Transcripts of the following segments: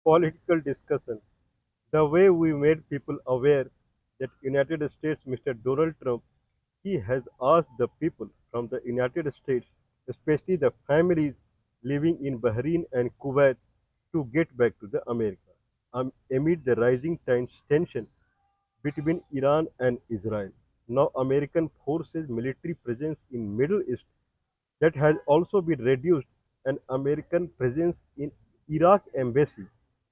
political discussion. The way we made people aware that United States, Mr. Donald Trump, he has asked the people from the United States, especially the families living in Bahrain and Kuwait, to get back to the America amid the rising tension between Iran and Israel. Now, American forces military presence in Middle East that has also been reduced. An American presence in Iraq embassy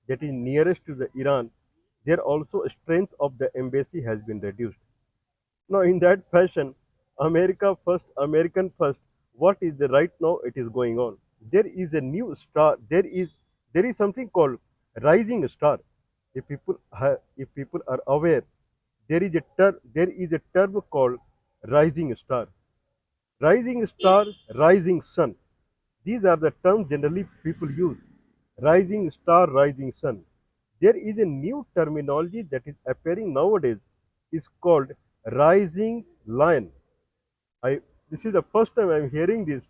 that is nearest to the Iran, there also strength of the embassy has been reduced. Now, in that fashion, America first, American first. What is the right now? It is going on. There is a new star. There is something called rising star. If people are aware, there is a term called rising star. Rising star, rising sun. These are the terms generally people use. Rising star, rising sun. There is a new terminology that is appearing nowadays. Is called rising lion. I This is the first time I am hearing this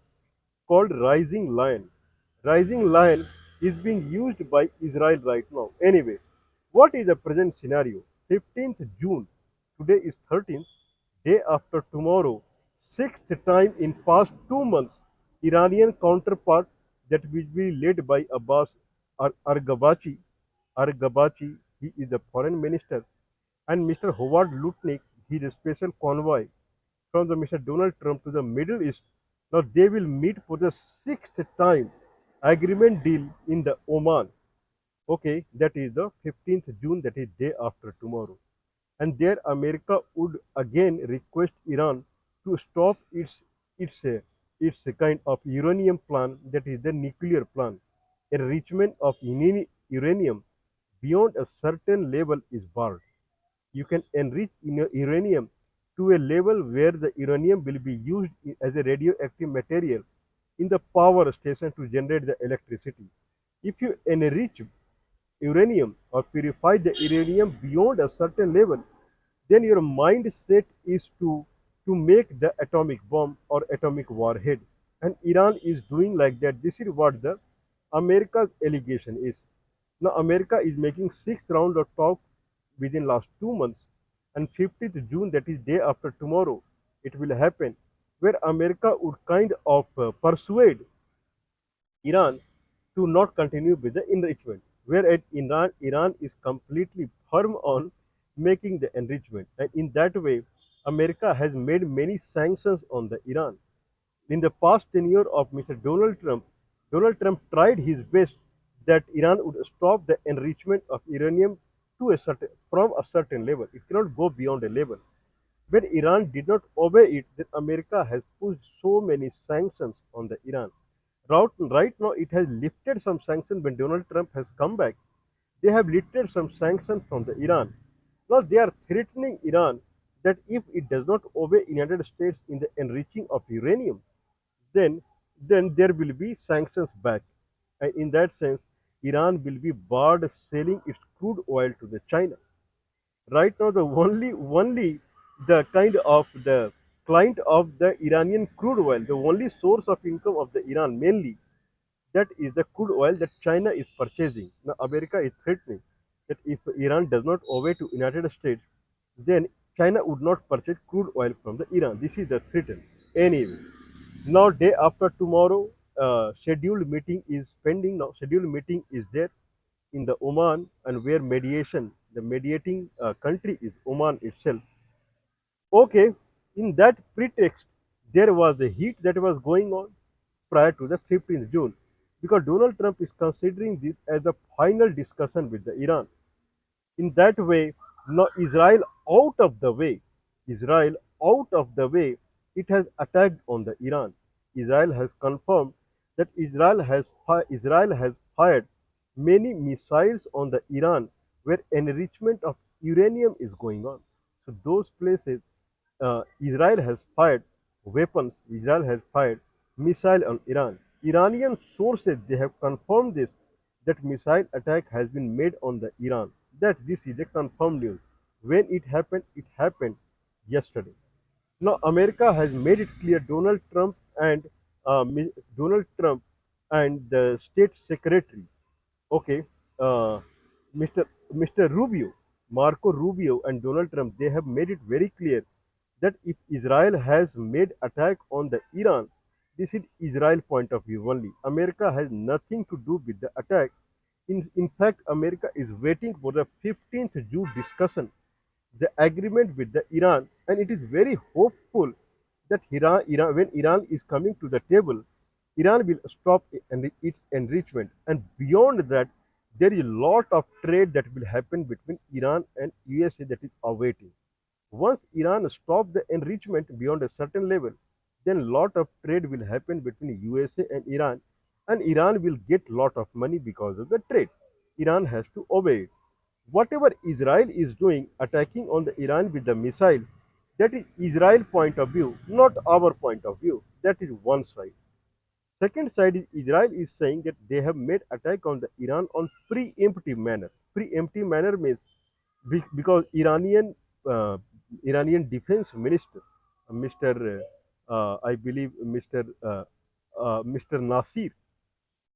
called rising lion. Rising lion is being used by Israel right now. Anyway, what is the present scenario? 15th June. Today is 13th. Day after tomorrow, sixth time in past 2 months, Iranian counterpart that will be led by Abbas Argabachi. Argabachi, he is the foreign minister, and Mr. Howard Lutnick, he is a special convoy from the Mr. Donald Trump to the Middle East. Now they will meet for the sixth time agreement deal in the Oman. Okay, that is the 15th June, that is day after tomorrow. And there America would again request Iran to stop its kind of uranium plan, that is the nuclear plan. Enrichment of uranium beyond a certain level is barred. You can enrich uranium to a level where the uranium will be used as a radioactive material in the power station to generate the electricity. If you enrich uranium or purify the uranium beyond a certain level, then your mindset is to make the atomic bomb or atomic warhead. And Iran is doing like that. This is what the America's allegation is. Now America is making six rounds of talk within last 2 months, and 15th June, that is day after tomorrow, it will happen, where America would kind of persuade Iran to not continue with the enrichment, whereas Iran is completely firm on making the enrichment. And in that way, America has made many sanctions on the Iran. In the past tenure of Mr. Donald Trump tried his best that Iran would stop the enrichment of uranium to a certain from a certain level. It cannot go beyond a level. When Iran did not obey it, then America has pushed so many sanctions on the Iran. Right now, it has lifted some sanctions when Donald Trump has come back. They have lifted some sanctions from the Iran. Now they are threatening Iran that if it does not obey United States in the enriching of uranium, then then there will be sanctions back. And in that sense, Iran will be barred selling its crude oil to the China. Right now, the only the kind of the client of the Iranian crude oil, the only source of income of the Iran mainly, that is the crude oil that China is purchasing. Now America is threatening that if Iran does not obey to United States, then China would not purchase crude oil from the Iran. This is the threat. Anyway, now day after tomorrow, scheduled meeting is pending. Now scheduled meeting is there in the Oman, and where the mediating country is Oman itself. Okay, in that pretext, there was a heat that was going on prior to the 15th June, because Donald Trump is considering this as the final discussion with the Iran. In that way, now Israel out of the way, Israel out of the way, it has attacked on the Iran. Israel has confirmed that Israel has fired many missiles on the Iran where enrichment of uranium is going on. So those places, Israel has fired weapons. Israel has fired missile on Iran. Iranian sources, they have confirmed this, that missile attack has been made on the Iran. That this is a confirmed news. When it happened yesterday. Now America has made it clear. Donald Trump and the state secretary. Okay. uh, Mr. Mr. Rubio, Marco Rubio, and Donald Trump, they have made it very clear that if Israel has made attack on the Iran, this is Israel point of view only. America has nothing to do with the attack. In fact, America is waiting for the 15th June discussion, the agreement with the Iran, and it is very hopeful that when Iran is coming to the table, Iran will stop its enrichment, and beyond that, there is a lot of trade that will happen between Iran and USA that is awaiting. Once Iran stops the enrichment beyond a certain level, then a lot of trade will happen between USA and Iran will get lot of money because of the trade. Iran has to obey it. Whatever Israel is doing, attacking on the Iran with the missile, that is Israel point of view, not our point of view. That is one side. Second side is Israel is saying that they have made attack on the Iran on preemptive manner. Preemptive manner means because uh, Iranian defense minister, Mr. I believe Mr. Nasir,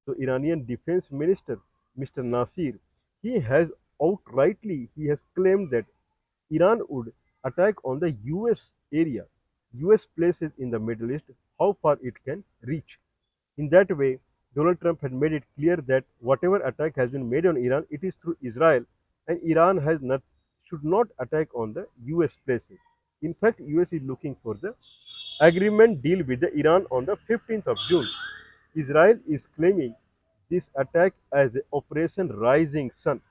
so Iranian defense minister, Mr. Nasir, he has outrightly he has claimed that Iran would attack on the US area, US places in the Middle East, how far it can reach. In that way, Donald Trump has made it clear that whatever attack has been made on Iran, it is through Israel, and Iran should not attack on the US places. In fact, US is looking for the agreement deal with the Iran on the 15th of June. Israel is claiming this attack as Operation Rising Sun.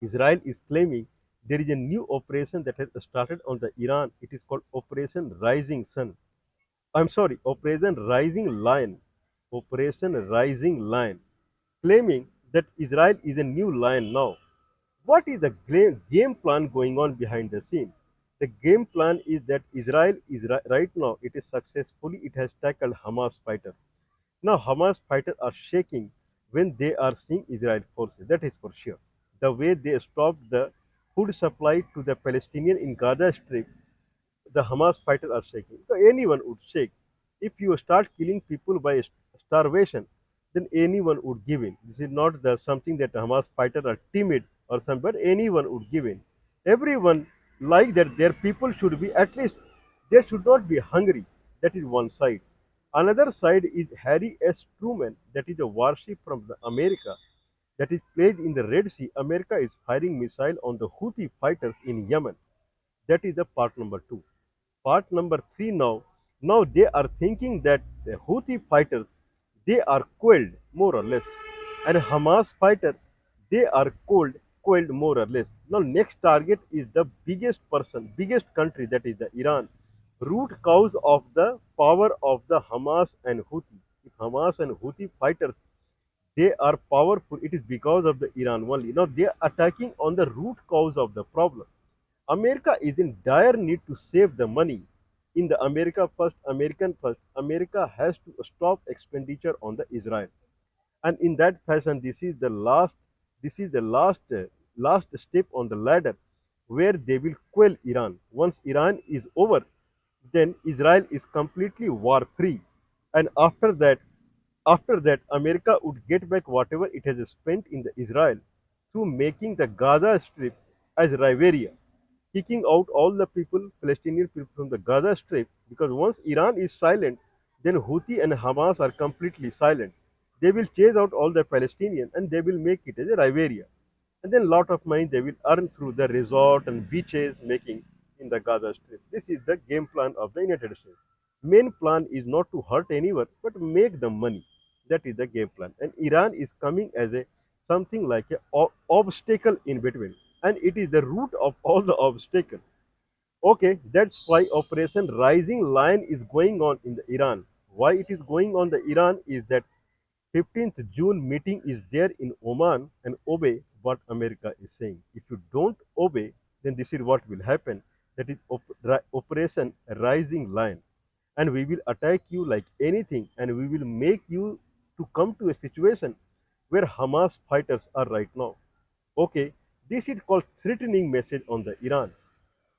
Israel is claiming there is a new operation that has started on the Iran. It is called Operation Rising Sun. I'm sorry, Operation Rising Lion. Operation Rising Lion, claiming that Israel is a new lion now. What is the game plan going on behind the scene? The game plan is that Israel is right now, it is successfully, it has tackled Hamas fighters. Now Hamas fighters are shaking when they are seeing Israel forces. That is for sure. The way they stopped the food supply to the Palestinian in Gaza Strip, the Hamas fighters are shaking. So anyone would shake. If you start killing people by starvation, then anyone would give in. This is not the something that Hamas fighters are timid or something, but anyone would give in. Everyone like that their people should be at least they should not be hungry. That is one side. Another side is Harry S. Truman, that is a warship from the America that is placed in the Red Sea. America is firing missile on the Houthi fighters in Yemen. That is the part number two. Part number three now they are thinking that the Houthi fighters they are quelled more or less, and Hamas fighters they are quelled more or less. Now next target is the biggest country, that is the Iran, root cause of the power of the Hamas and Houthi. If Hamas and Houthi fighters they are powerful, it is because of the Iran only. Now they are attacking on the root cause of the problem. America is in dire need to save the money. In the American first, America has to stop expenditure on the Israel. And in that fashion, this is the last step on the ladder where they will quell Iran. Once Iran is over, then Israel is completely war free. And after that, America would get back whatever it has spent in the Israel through making the Gaza Strip as Riveria, kicking out all the people, Palestinian people from the Gaza Strip, because once Iran is silent, then Houthi and Hamas are completely silent. They will chase out all the Palestinians and they will make it as a Riveria. And then lot of money they will earn through the resort and beaches making in the Gaza Strip. This is the game plan of the United States. Main plan is not to hurt anyone, but make the money. That is the game plan. And Iran is coming as a something like a obstacle in between, and it is the root of all the obstacles. Okay, that's why Operation Rising Lion is going on in the Iran. Why it is going on the Iran is that 15th June meeting is there in Oman, and obey what America is saying. If you don't obey, then this is what will happen. That is Operation Rising Lion. And we will attack you like anything, and we will make you to come to a situation where Hamas fighters are right now. Okay, this is called threatening message on the Iran.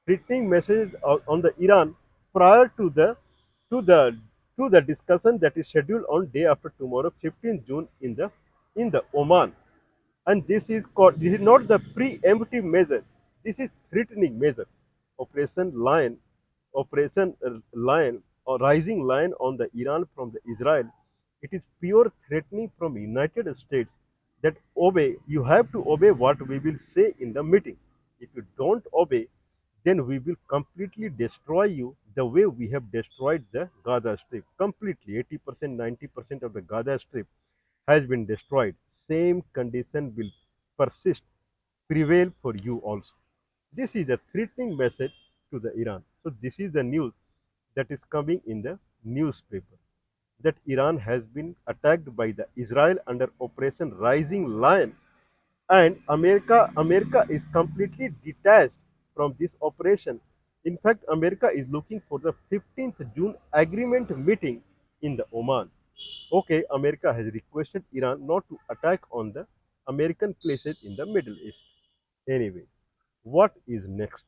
Threatening message on the Iran prior to the to the discussion that is scheduled on day after tomorrow, 15th June in the Oman. And this is not the preemptive measure. This is threatening measure. Operation Lion, Operation Lion or Rising Lion on the Iran from the Israel. It is pure threatening from United States that obey. You have to obey what we will say in the meeting. If you don't obey, then we will completely destroy you the way we have destroyed the Gaza Strip. Completely, 80%, 90% of the Gaza Strip has been destroyed. Same condition will persist, prevail for you also. This is a threatening message to the Iran. So this is the news that is coming in the newspaper that Iran has been attacked by the Israel under Operation Rising Lion, and America is completely detached from this operation. In fact, America is looking for the 15th June agreement meeting in the Oman. Okay, America has requested Iran not to attack on the American places in the Middle East. Anyway, what is next?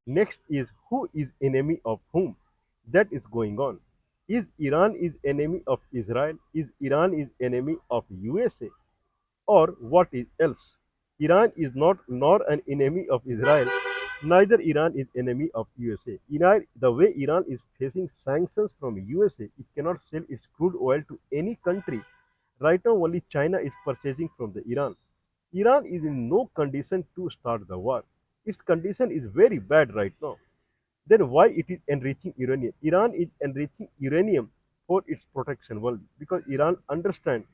Next is who is enemy of whom? That is going on. Is Iran is enemy of Israel? Is Iran is enemy of USA? Or what is else? Iran is not nor an enemy of Israel, neither Iran is enemy of USA. Iran, the way Iran is facing sanctions from USA, it cannot sell its crude oil to any country. Right now, only China is purchasing from the Iran. Iran is in no condition to start the war. Its condition is very bad right now. Then why it is enriching uranium? Iran is enriching uranium for its protection only because Iran understands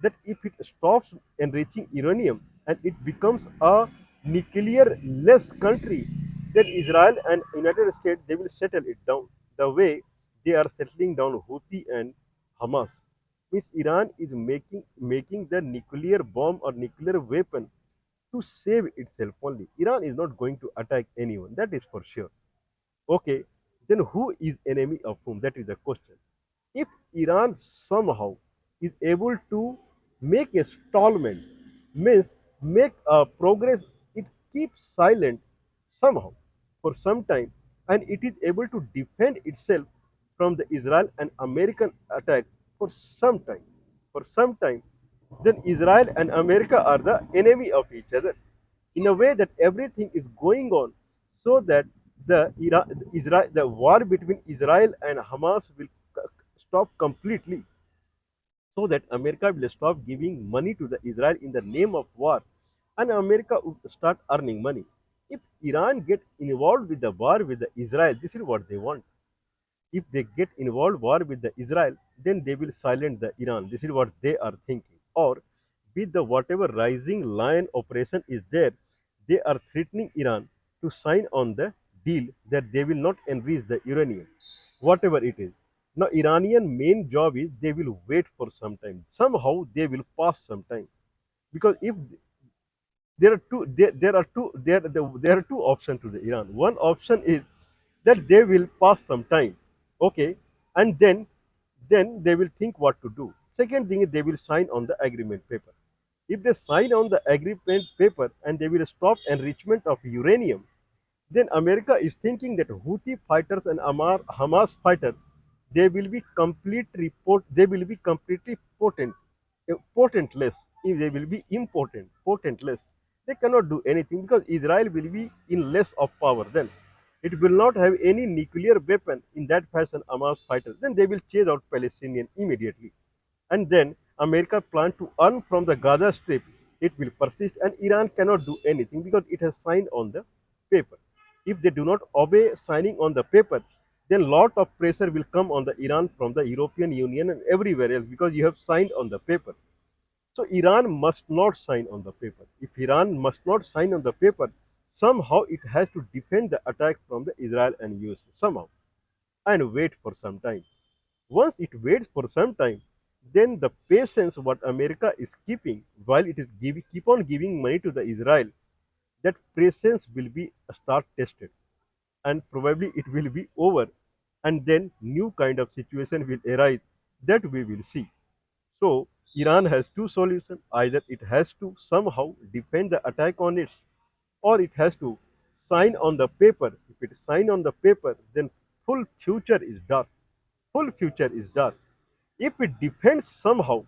that if it stops enriching uranium and it becomes a nuclear less country, then Israel and United States they will settle it down the way they are settling down Houthi and Hamas. Means Iran is making the nuclear bomb or nuclear weapon to save itself only. Iran is not going to attack anyone, that is for sure. Okay, then who is enemy of whom? That is the question. If Iran somehow is able to make a stallment, means make a progress, it keeps silent somehow for some time, and it is able to defend itself from the Israel and American attack for some time. For some time, then Israel and America are the enemy of each other in a way that everything is going on so that the war between Israel and Hamas will stop completely, so that America will stop giving money to the Israel in the name of war, and America will start earning money. If Iran get involved with the war with the Israel, this is what they want. If they get involved war with the Israel, then they will silence the Iran. This is what they are thinking. Or with the whatever rising lion operation is there, they are threatening Iran to sign on the deal that they will not enrich the uranium, whatever it is. Now Iranian main job is they will wait for some time. Somehow they will pass some time. Because if there are two options to the Iran. One option is that they will pass some time, okay, and then they will think what to do. Second thing is they will sign on the agreement paper. If they sign on the agreement paper and they will stop enrichment of uranium, then America is thinking that Houthi fighters and Hamas fighters, they will be completely potentless. If they will be potentless. They cannot do anything because Israel will be in less of power then. It will not have any nuclear weapon in that fashion Hamas fighters. Then they will chase out Palestinian immediately. And then America plans to earn from the Gaza Strip. It will persist and Iran cannot do anything because it has signed on the paper. If they do not obey signing on the paper, then lot of pressure will come on the Iran from the European Union and everywhere else because you have signed on the paper. So Iran must not sign on the paper. If Iran must not sign on the paper, somehow it has to defend the attack from the Israel and US somehow and wait for some time. Once it waits for some time, then the patience what America is keeping while it is keep on giving money to the Israel, that patience will be start tested and probably it will be over and then new kind of situation will arise that we will see. So Iran has two solutions. Either it has to somehow defend the attack on it, or it has to sign on the paper. If it sign on the paper, then full future is dark. Full future is dark. If it defends somehow,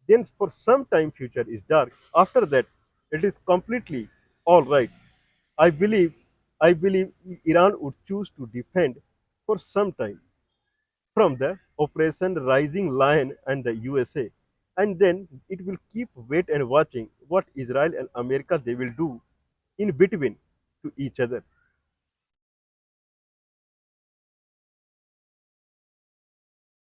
then for some time future is dark. After that, it is completely all right. I believe I believe Iran would choose to defend for some time from the Operation Rising Lion and the USA. And then it will keep wait and watching what Israel and America they will do in between to each other.